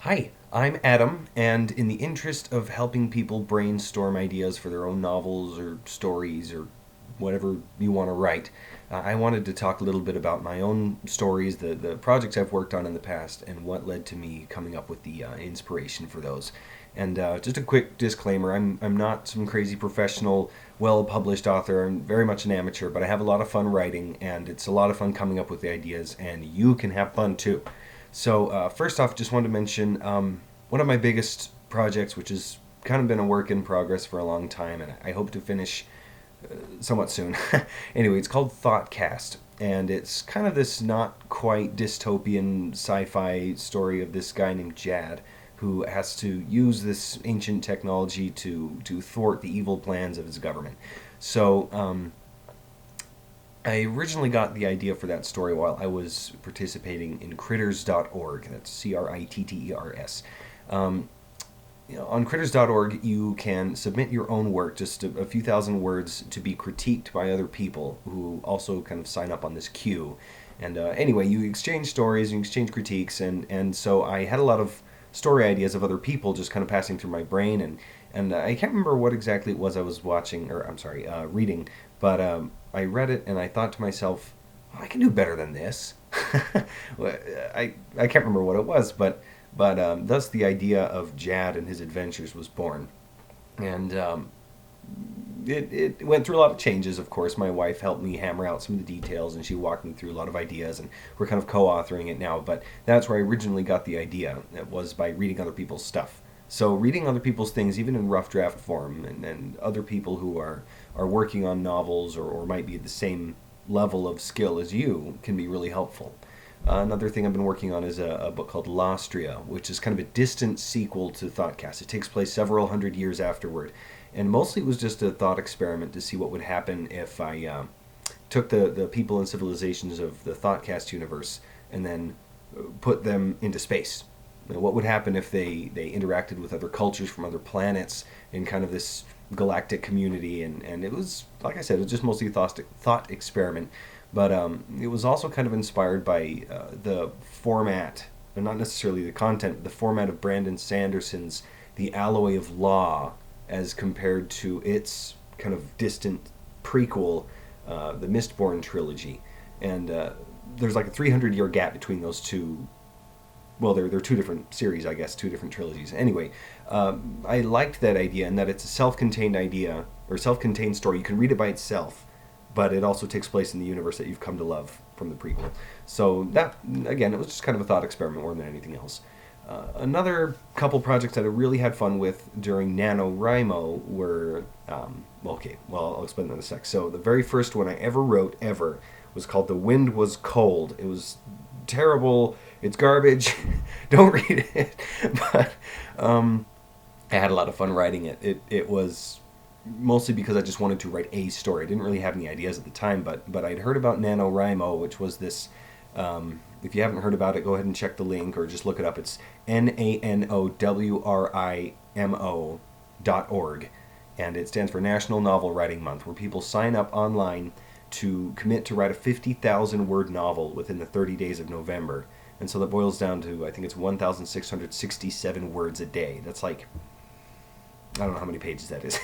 Hi, I'm Adam, and in the interest of helping people brainstorm ideas for their own novels or stories or whatever you want to write, I wanted to talk a little bit about my own stories, the projects I've worked on in the past, and what led to me coming up with the inspiration for those. And just a quick disclaimer, I'm not some crazy professional, well published author. I'm very much an amateur, but I have a lot of fun writing, and it's a lot of fun coming up with the ideas, and you can have fun too. So, first off, just wanted to mention one of my biggest projects, which has kind of been a work in progress for a long time, and I hope to finish somewhat soon. Anyway, it's called Thoughtcast, and it's kind of this not quite dystopian sci fi story of this guy named Jad who has to use this ancient technology to thwart the evil plans of his government. So, I originally got the idea for that story while I was participating in critters.org. That's Critters. Um, on critters.org, you can submit your own work, just a few thousand words, to be critiqued by other people who also kind of sign up on this queue. And anyway, you exchange stories, you exchange critiques, and so I had a lot of story ideas of other people just kind of passing through my brain, and I can't remember what exactly it was I was watching, or I'm sorry, reading, but I read it and I thought to myself, oh, I can do better than this. I can't remember what it was, but thus the idea of Jad and his adventures was born. And it went through a lot of changes, of course. My wife helped me hammer out some of the details, and she walked me through a lot of ideas, and we're kind of co-authoring it now. But that's where I originally got the idea. It was by reading other people's stuff. So reading other people's things, even in rough draft form, and other people who are working on novels or might be at the same level of skill as you, can be really helpful. Another thing I've been working on is a book called Lostria, which is kind of a distant sequel to Thoughtcast. It takes place several hundred years afterward, and mostly it was just a thought experiment to see what would happen if I took the people and civilizations of the Thoughtcast universe and then put them into space. You know, what would happen if they interacted with other cultures from other planets in kind of this galactic community? And it was, like I said, it was just mostly a thought experiment. But it was also kind of inspired by the format, and not necessarily the content, but the format of Brandon Sanderson's The Alloy of Law as compared to its kind of distant prequel, the Mistborn trilogy. And there's like a 300-year gap between those two. Well, they're two different series, I guess, two different trilogies. Anyway, I liked that idea, and that it's a self-contained idea or self-contained story. You can read it by itself, but it also takes place in the universe that you've come to love from the prequel. So that, again, it was just kind of a thought experiment more than anything else. Another couple projects that I really had fun with during NaNoWriMo were, okay, well, I'll explain that in a sec. So the very first one I ever wrote, ever, was called The Wind Was Cold. It was terrible. It's garbage. Don't read it. But I had a lot of fun writing it. It was mostly because I just wanted to write a story. I didn't really have any ideas at the time, but I'd heard about NaNoWriMo, which was this. If you haven't heard about it, go ahead and check the link or just look it up. It's NaNoWriMo.org, and it stands for National Novel Writing Month, where people sign up online to commit to write a 50,000 word novel within the 30 days of November. And so that boils down to, I think it's 1,667 words a day. That's like, I don't know how many pages that is.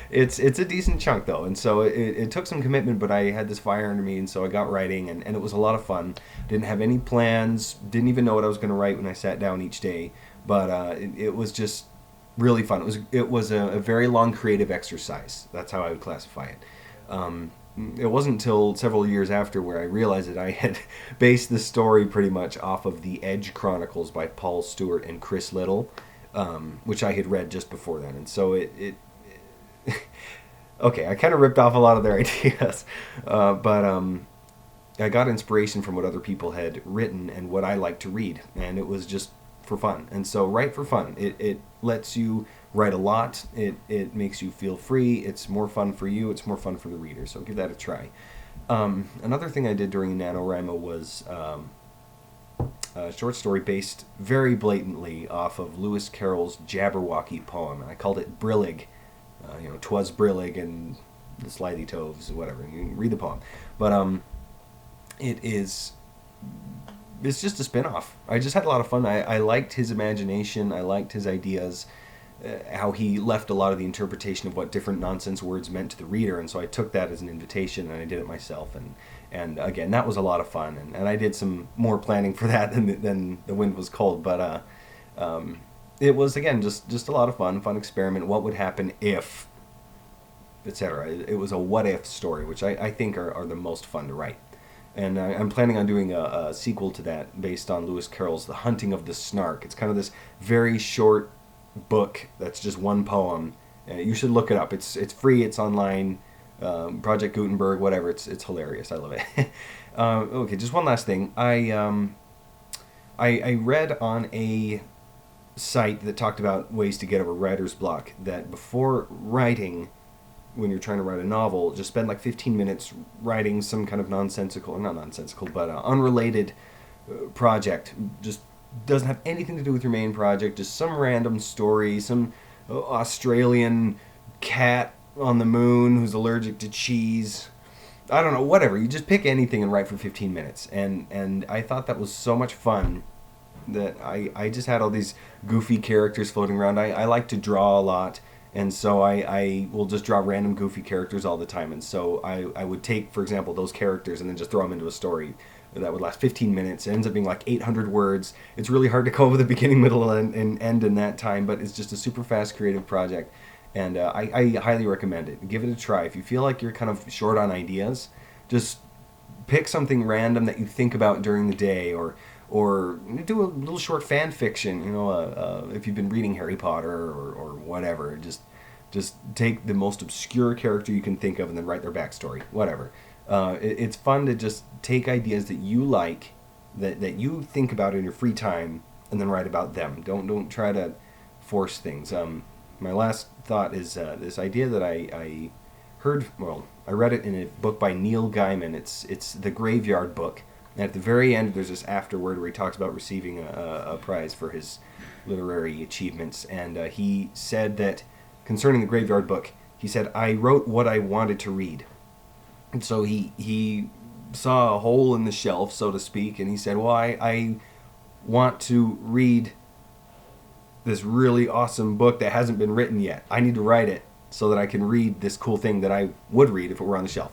It's a decent chunk though, and so it took some commitment, but I had this fire under me, and so I got writing, and it was a lot of fun. Didn't have any plans, didn't even know what I was going to write when I sat down each day, but it was just really fun. It was a very long creative exercise. That's how I would classify it. It wasn't until several years after where I realized that I had based the story pretty much off of the Edge Chronicles by Paul Stewart and Chris Little, which I had read just before then. And so okay, I kind of ripped off a lot of their ideas, but I got inspiration from what other people had written and what I like to read, and it was just for fun. And so write for fun. It lets you write a lot. It makes you feel free. It's more fun for you. It's more fun for the reader. So give that a try. Another thing I did during NaNoWriMo was a short story based very blatantly off of Lewis Carroll's Jabberwocky poem. I called it Brillig. 'Twas Brillig and the Slithy Toves, whatever. You can read the poem. But it is it's just a spin-off. I just had a lot of fun. I liked his imagination. I liked his ideas, how he left a lot of the interpretation of what different nonsense words meant to the reader, and so I took that as an invitation and I did it myself. And again, that was a lot of fun, and I did some more planning for that than The Wind Was Cold, but it was, again, just a lot of fun experiment. What would happen if, etc. It was a what if story, which I think are the most fun to write. And I'm planning on doing a sequel to that based on Lewis Carroll's The Hunting of the Snark. It's kind of this very short book that's just one poem. You should look it up. It's free. It's online. Project Gutenberg, whatever. It's hilarious. I love it. Okay, just one last thing. I read on a site that talked about ways to get over writer's block that before writing, when you're trying to write a novel, just spend like 15 minutes writing some kind of nonsensical, not nonsensical, but unrelated project. Just doesn't have anything to do with your main project, just some random story, some Australian cat on the moon who's allergic to cheese. I don't know, whatever. You just pick anything and write for 15 minutes. And I thought that was so much fun that I just had all these goofy characters floating around. I like to draw a lot, and so I will just draw random goofy characters all the time. And so I would take, for example, those characters and then just throw them into a story that would last 15 minutes. It ends up being like 800 words. It's really hard to come up with a beginning, middle, and end in that time, but it's just a super fast creative project. And I highly recommend it. Give it a try. If you feel like you're kind of short on ideas, just pick something random that you think about during the day, or do a little short fan fiction. If you've been reading Harry Potter or whatever, just take the most obscure character you can think of and then write their backstory. Whatever. It's fun to just take ideas that you like, that you think about in your free time, and then write about them. Don't try to force things. My last thought is this idea that I heard. Well, I read it in a book by Neil Gaiman. It's The Graveyard Book. And at the very end, there's this afterword where he talks about receiving a prize for his literary achievements. And he said that, concerning The Graveyard Book, he said, I wrote what I wanted to read. And so he saw a hole in the shelf, so to speak, and he said, well, I want to read this really awesome book that hasn't been written yet. I need to write it so that I can read this cool thing that I would read if it were on the shelf.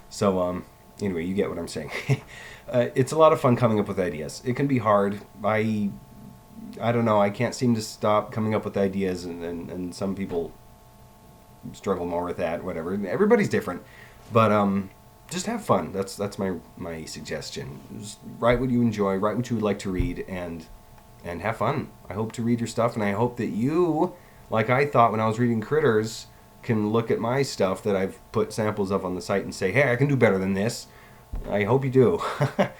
So anyway, you get what I'm saying. It's a lot of fun coming up with ideas. It can be hard. I don't know. I can't seem to stop coming up with ideas, and some people struggle more with that. Whatever. Everybody's different, but just have fun. That's my suggestion. Just write what you enjoy. Write what you would like to read, and have fun. I hope to read your stuff, and I hope that you, like I thought when I was reading Critters, can look at my stuff that I've put samples of on the site and say, hey, I can do better than this. I hope you do. Well,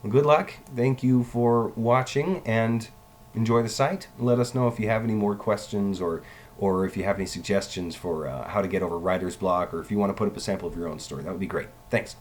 good luck. Thank you for watching, and enjoy the site. Let us know if you have any more questions, or if you have any suggestions for how to get over writer's block, or if you want to put up a sample of your own story. That would be great. Thanks.